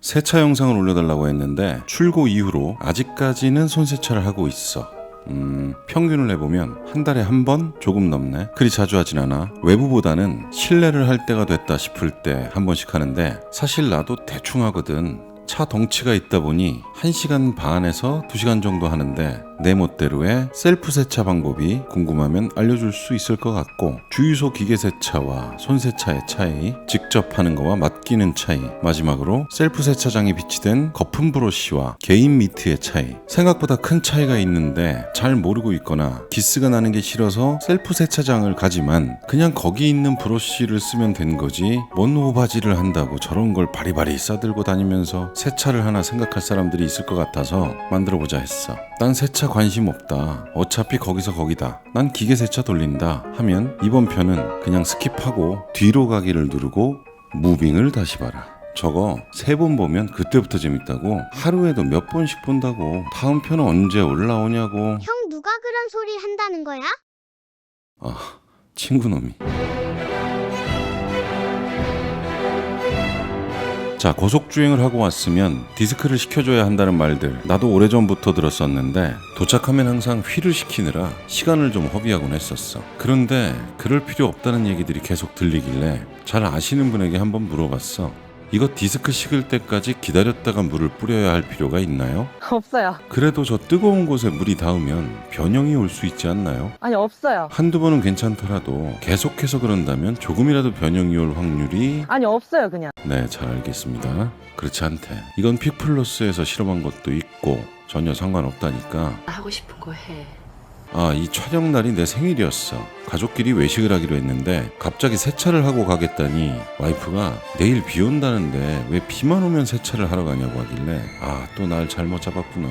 세차 영상을 올려달라고 했는데 출고 이후로 아직까지는 손세차를 하고 있어. 평균을 해보면 한 달에 한 번 조금 넘네. 그리 자주 하진 않아. 외부보다는 실내를 할 때가 됐다 싶을 때 한 번씩 하는데, 사실 나도 대충 하거든. 차 덩치가 있다 보니 1시간 반에서 2시간 정도 하는데, 내 멋대로의 셀프 세차 방법이 궁금하면 알려줄 수 있을 것 같고, 주유소 기계 세차와 손세차의 차이, 직접 하는 거와 맡기는 차이, 마지막으로 셀프 세차장이 비치된 거품 브러쉬와 개인 미트의 차이. 생각보다 큰 차이가 있는데 잘 모르고 있거나 기스가 나는 게 싫어서 셀프 세차장을 가지만 그냥 거기 있는 브러쉬를 쓰면 된 거지, 뭔 오바지를 한다고 저런 걸 바리바리 싸들고 다니면서 세차를 하나 생각할 사람들이 있을 것 같아서 만들어보자 했어. 난 세차 관심 없다, 어차피 거기서 거기다, 난 기계 세차 돌린다 하면 이번 편은 그냥 스킵하고 뒤로 가기를 누르고 무빙을 다시 봐라. 저거 3번 보면 그때부터 재밌다고. 하루에도 몇 번씩 본다고. 다음 편은 언제 올라오냐고. 형 누가 그런 소리 한다는 거야? 아, 친구놈이. 자, 고속주행을 하고 왔으면 디스크를 시켜줘야 한다는 말들 나도 오래전부터 들었었는데, 도착하면 항상 휠을 시키느라 시간을 좀 허비하곤 했었어. 그런데 그럴 필요 없다는 얘기들이 계속 들리길래 잘 아시는 분에게 한번 물어봤어. 이거 디스크 식을 때까지 기다렸다가 물을 뿌려야 할 필요가 있나요? 없어요. 그래도 저 뜨거운 곳에 물이 닿으면 변형이 올 수 있지 않나요? 아니 없어요. 한두 번은 괜찮더라도 계속해서 그런다면 조금이라도 변형이 올 확률이... 아니 없어요 그냥. 네, 잘 알겠습니다. 그렇지 않대. 이건 픽플러스에서 실험한 것도 있고 전혀 상관없다니까. 하고 싶은 거 해. 아, 이 촬영 날이 내 생일이었어. 가족끼리 외식을 하기로 했는데 갑자기 세차를 하고 가겠다니 와이프가 내일 비 온다는데 왜 비만 오면 세차를 하러 가냐고 하길래, 아, 또 날 잘못 잡았구나.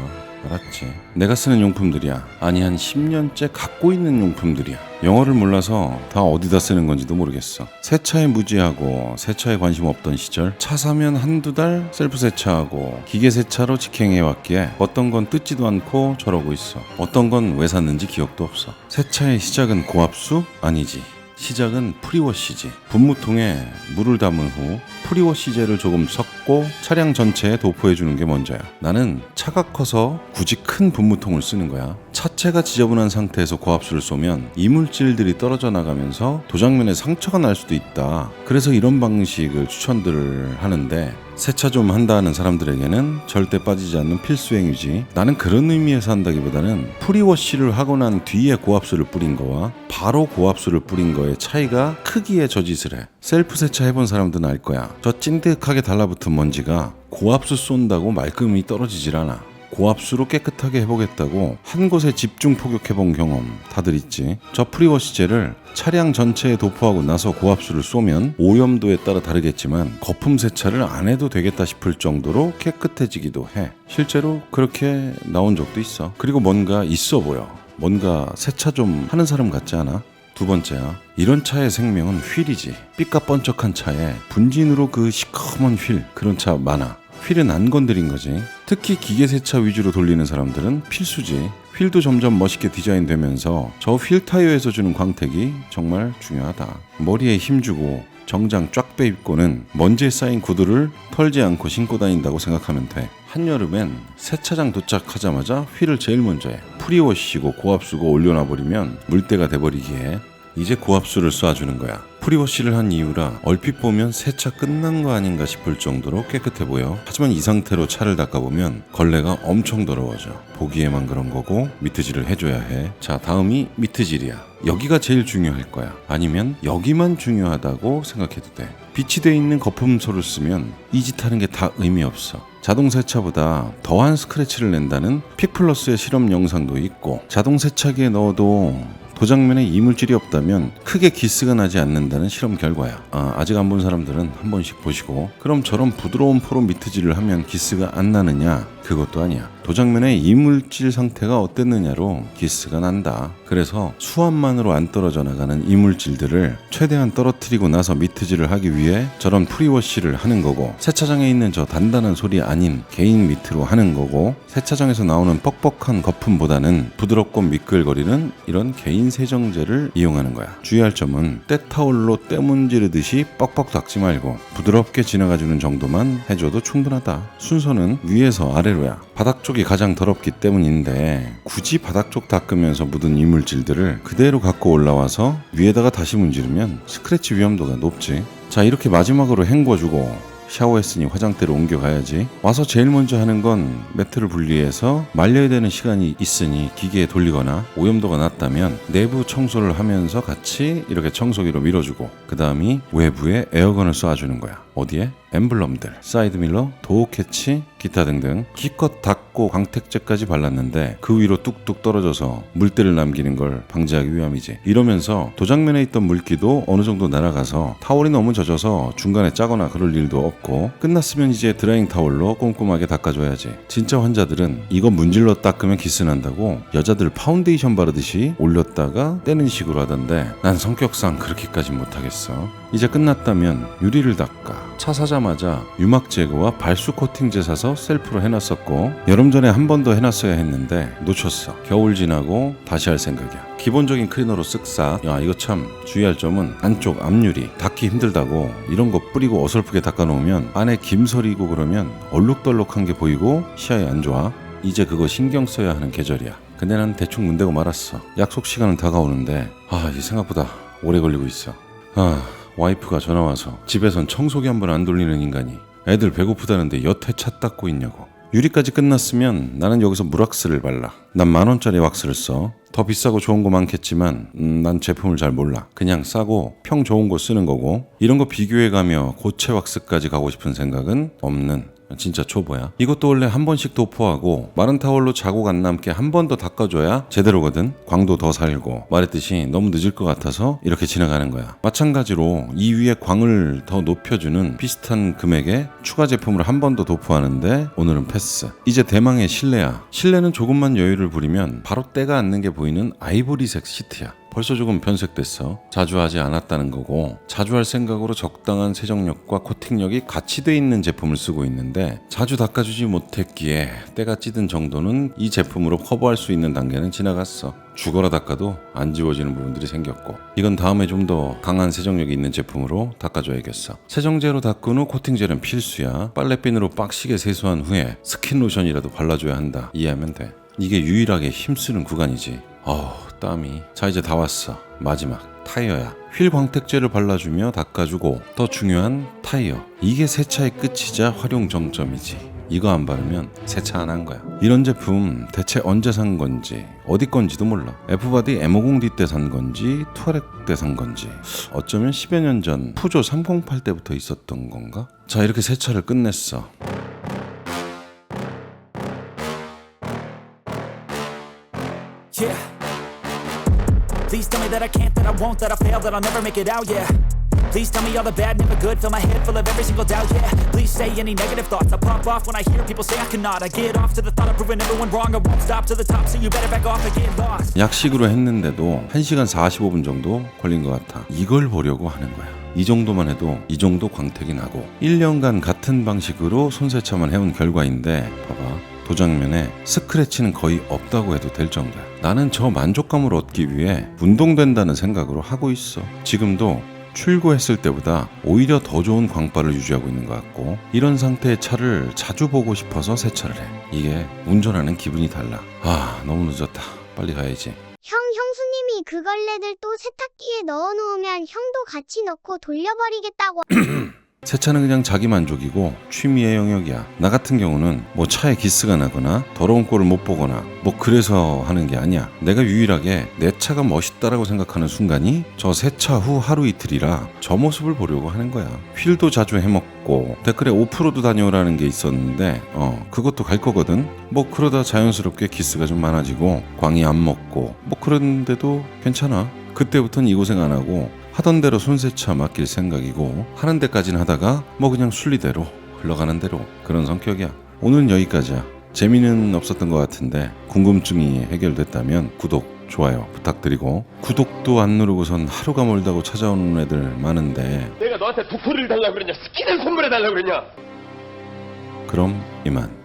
알았지. 내가 쓰는 용품들이야. 아니, 한 10년째 갖고 있는 용품들이야. 영어를 몰라서 다 어디다 쓰는 건지도 모르겠어. 세차에 무지하고 세차에 관심 없던 시절, 차 사면 한두 달 셀프 세차하고 기계 세차로 직행해왔기에 어떤 건 뜯지도 않고 저러고 있어. 어떤 건 왜 샀는지 기억도 없어. 세차의 시작은 고압수? 아니지. 시작은 프리워시지. 분무통에 물을 담은 후 프리워시제를 조금 섞고 차량 전체에 도포해주는 게 먼저야. 나는 차가 커서 굳이 큰 분무통을 쓰는 거야. 차체가 지저분한 상태에서 고압수를 쏘면 이물질들이 떨어져 나가면서 도장면에 상처가 날 수도 있다. 그래서 이런 방식을 추천들을 하는데, 세차 좀 한다는 사람들에게는 절대 빠지지 않는 필수 행위지. 나는 그런 의미에서 한다기보다는 프리워시를 하고 난 뒤에 고압수를 뿌린 거와 바로 고압수를 뿌린 거의 차이가 크기에 저 짓을 해. 셀프 세차 해본 사람들은 알 거야. 저 찐득하게 달라붙은 먼지가 고압수 쏜다고 말끔히 떨어지질 않아. 고압수로 깨끗하게 해보겠다고 한 곳에 집중 포격해본 경험 다들 있지. 저 프리워시제를 차량 전체에 도포하고 나서 고압수를 쏘면 오염도에 따라 다르겠지만 거품 세차를 안 해도 되겠다 싶을 정도로 깨끗해지기도 해. 실제로 그렇게 나온 적도 있어. 그리고 뭔가 있어 보여. 뭔가 세차 좀 하는 사람 같지 않아? 두 번째야, 이런 차의 생명은 휠이지. 삐까뻔쩍한 차에 분진으로 그 시커먼 휠, 그런 차 많아. 휠은 안 건드린 거지. 특히 기계 세차 위주로 돌리는 사람들은 필수지. 휠도 점점 멋있게 디자인되면서 저 휠 타이어에서 주는 광택이 정말 중요하다. 머리에 힘주고 정장 쫙 빼입고는 먼지에 쌓인 구두를 털지 않고 신고 다닌다고 생각하면 돼. 한여름엔 세차장 도착하자마자 휠을 제일 먼저 해. 프리워시고 고압수고 올려놔버리면 물때가 돼버리기에 이제 고압수를 쏴주는 거야. 프리워시를 한 이유라 얼핏 보면 세차 끝난 거 아닌가 싶을 정도로 깨끗해 보여. 하지만 이 상태로 차를 닦아보면 걸레가 엄청 더러워져. 보기에만 그런 거고 미트질을 해줘야 해. 자, 다음이 미트질이야. 여기가 제일 중요할 거야. 아니면 여기만 중요하다고 생각해도 돼. 빛이 돼 있는 거품소를 쓰면 이 짓 하는 게 다 의미 없어. 자동 세차보다 더한 스크래치를 낸다는 픽플러스의 실험 영상도 있고, 자동 세차기에 넣어도 도장면에 이물질이 없다면 크게 기스가 나지 않는다는 실험 결과야. 아직 안 본 사람들은 한 번씩 보시고, 그럼 저런 부드러운 포로 미트질을 하면 기스가 안 나느냐? 그것도 아니야. 도장면의 이물질 상태가 어땠느냐로 기스가 난다. 그래서 수압만으로 안 떨어져 나가는 이물질들을 최대한 떨어뜨리고 나서 미트질을 하기 위해 저런 프리워시를 하는 거고, 세차장에 있는 저 단단한 솔이 아닌 개인 미트로 하는 거고, 세차장에서 나오는 뻑뻑한 거품보다는 부드럽고 미끌거리는 이런 개인 세정제를 이용하는 거야. 주의할 점은 때타올로 때문지르듯이 뻑뻑 닦지 말고 부드럽게 지나가주는 정도만 해줘도 충분하다. 순서는 위에서 아래로야. 바닥 쪽이 가장 더럽기 때문인데 굳이 바닥 쪽 닦으면서 묻은 이물질들을 그대로 갖고 올라와서 위에다가 다시 문지르면 스크래치 위험도가 높지. 자, 이렇게 마지막으로 헹궈주고 샤워했으니 화장대로 옮겨가야지. 와서 제일 먼저 하는 건 매트를 분리해서 말려야 되는 시간이 있으니 기계에 돌리거나 오염도가 낮다면 내부 청소를 하면서 같이 이렇게 청소기로 밀어주고, 그 다음이 외부에 에어건을 쏴주는 거야. 어디에? 엠블럼들, 사이드밀러, 도어 캐치, 기타 등등 기껏 닦고 광택제까지 발랐는데 그 위로 뚝뚝 떨어져서 물때를 남기는 걸 방지하기 위함이지. 이러면서 도장면에 있던 물기도 어느 정도 날아가서 타월이 너무 젖어서 중간에 짜거나 그럴 일도 없고, 끝났으면 이제 드라잉 타월로 꼼꼼하게 닦아줘야지. 진짜 환자들은 이거 문질러 닦으면 기스 난다고 여자들 파운데이션 바르듯이 올렸다가 떼는 식으로 하던데, 난 성격상 그렇게까지 못하겠어. 이제 끝났다면 유리를 닦아. 차 사자마자 유막 제거와 발수 코팅제 사서 셀프로 해놨었고, 여름 전에 한 번 더 해놨어야 했는데 놓쳤어. 겨울 지나고 다시 할 생각이야. 기본적인 클리너로 쓱 싸. 야, 이거 참 주의할 점은 안쪽 앞유리 닦기 힘들다고 이런 거 뿌리고 어설프게 닦아놓으면 안에 김설이고 그러면 얼룩덜룩한 게 보이고 시야에 안 좋아. 이제 그거 신경 써야 하는 계절이야. 근데 난 대충 문대고 말았어. 약속 시간은 다가오는데 이게 생각보다 오래 걸리고 있어. 와이프가 전화와서 집에선 청소기 한 번 안 돌리는 인간이 애들 배고프다는데 여태 차 닦고 있냐고. 유리까지 끝났으면 나는 여기서 물왁스를 발라. 난 10,000원짜리 왁스를 써. 더 비싸고 좋은 거 많겠지만 난 제품을 잘 몰라. 그냥 싸고 평 좋은 거 쓰는 거고, 이런 거 비교해가며 고체 왁스까지 가고 싶은 생각은 없는 진짜 초보야. 이것도 원래 한 번씩 도포하고 마른 타월로 자국 안 남게 한 번 더 닦아줘야 제대로거든. 광도 더 살고. 말했듯이 너무 늦을 것 같아서 이렇게 지나가는 거야. 마찬가지로 이 위에 광을 더 높여주는 비슷한 금액의 추가 제품을 한 번 더 도포하는데 오늘은 패스. 이제 대망의 실내야. 실내는 조금만 여유를 부리면 바로 때가 앉는 게 보이는 아이보리색 시트야. 벌써 조금 변색됐어. 자주 하지 않았다는 거고, 자주 할 생각으로 적당한 세정력과 코팅력이 같이 돼 있는 제품을 쓰고 있는데 자주 닦아주지 못했기에 때가 찌든 정도는 이 제품으로 커버할 수 있는 단계는 지나갔어. 죽어라 닦아도 안 지워지는 부분들이 생겼고, 이건 다음에 좀 더 강한 세정력이 있는 제품으로 닦아줘야겠어. 세정제로 닦은 후 코팅제는 필수야. 빨래비누로 빡시게 세수한 후에 스킨로션이라도 발라줘야 한다. 이해하면 돼. 이게 유일하게 힘쓰는 구간이지. 땀이. 자, 이제 다 왔어. 마지막 타이어야. 휠 광택제를 발라주며 닦아주고, 더 중요한 타이어. 이게 세차의 끝이자 활용 정점이지. 이거 안 바르면 세차 안 한 거야. 이런 제품 대체 언제 산 건지 어디 건지도 몰라. F바디 M50D 때 산 건지 투아렉 때 산 건지, 어쩌면 10여 년 전 푸조 308 때부터 있었던 건가? 자, 이렇게 세차를 끝냈어. Yeah. Please tell me that I can't, that I won't, that I fail, that I'll never make it out, yeah. Please tell me all the bad, never good, fill my head full of every single doubt, yeah. Please say any negative thoughts, I pop off when I hear people say I cannot. I get off to the thought of proving everyone wrong, I won't stop to the top, so you better back off and get lost. 약식으로 했는데도 1시간 45분 정도 걸린 것 같아. 이걸 보려고 하는 거야. 이 정도만 해도 이 정도 광택이 나고 1년간 같은 방식으로 손세차만 해온 결과인데, 봐봐. 도장면에 스크래치는 거의 없다고 해도 될 정도야. 나는 저 만족감을 얻기 위해 운동된다는 생각으로 하고 있어. 지금도 출고했을 때보다 오히려 더 좋은 광발을 유지하고 있는 것 같고, 이런 상태의 차를 자주 보고 싶어서 세차를 해. 이게 운전하는 기분이 달라. 너무 늦었다. 빨리 가야지. 형수님이 그 걸레들 또 세탁기에 넣어놓으면 형도 같이 넣고 돌려버리겠다고. 세차는 그냥 자기 만족이고 취미의 영역이야. 나 같은 경우는 뭐 차에 기스가 나거나 더러운 꼴을 못 보거나 뭐 그래서 하는 게 아니야. 내가 유일하게 내 차가 멋있다라고 생각하는 순간이 저 세차 후 하루 이틀이라 저 모습을 보려고 하는 거야. 휠도 자주 해먹고 댓글에 오프로드 다녀오라는 게 있었는데 그것도 갈 거거든. 뭐 그러다 자연스럽게 기스가 좀 많아지고 광이 안 먹고 뭐 그런데도 괜찮아. 그때부터는 이 고생 안 하고 하던 대로 손세차 맡길 생각이고, 하는 데까지는 하다가 뭐 그냥 순리대로 흘러가는 대로, 그런 성격이야. 오늘은 여기까지야. 재미는 없었던 것 같은데 궁금증이 해결됐다면 구독, 좋아요 부탁드리고, 구독도 안 누르고선 하루가 멀다고 찾아오는 애들 많은데 내가 너한테 독토리를 달라고 그러냐? 스킨을 선물해 달라고 그러냐? 그럼 이만.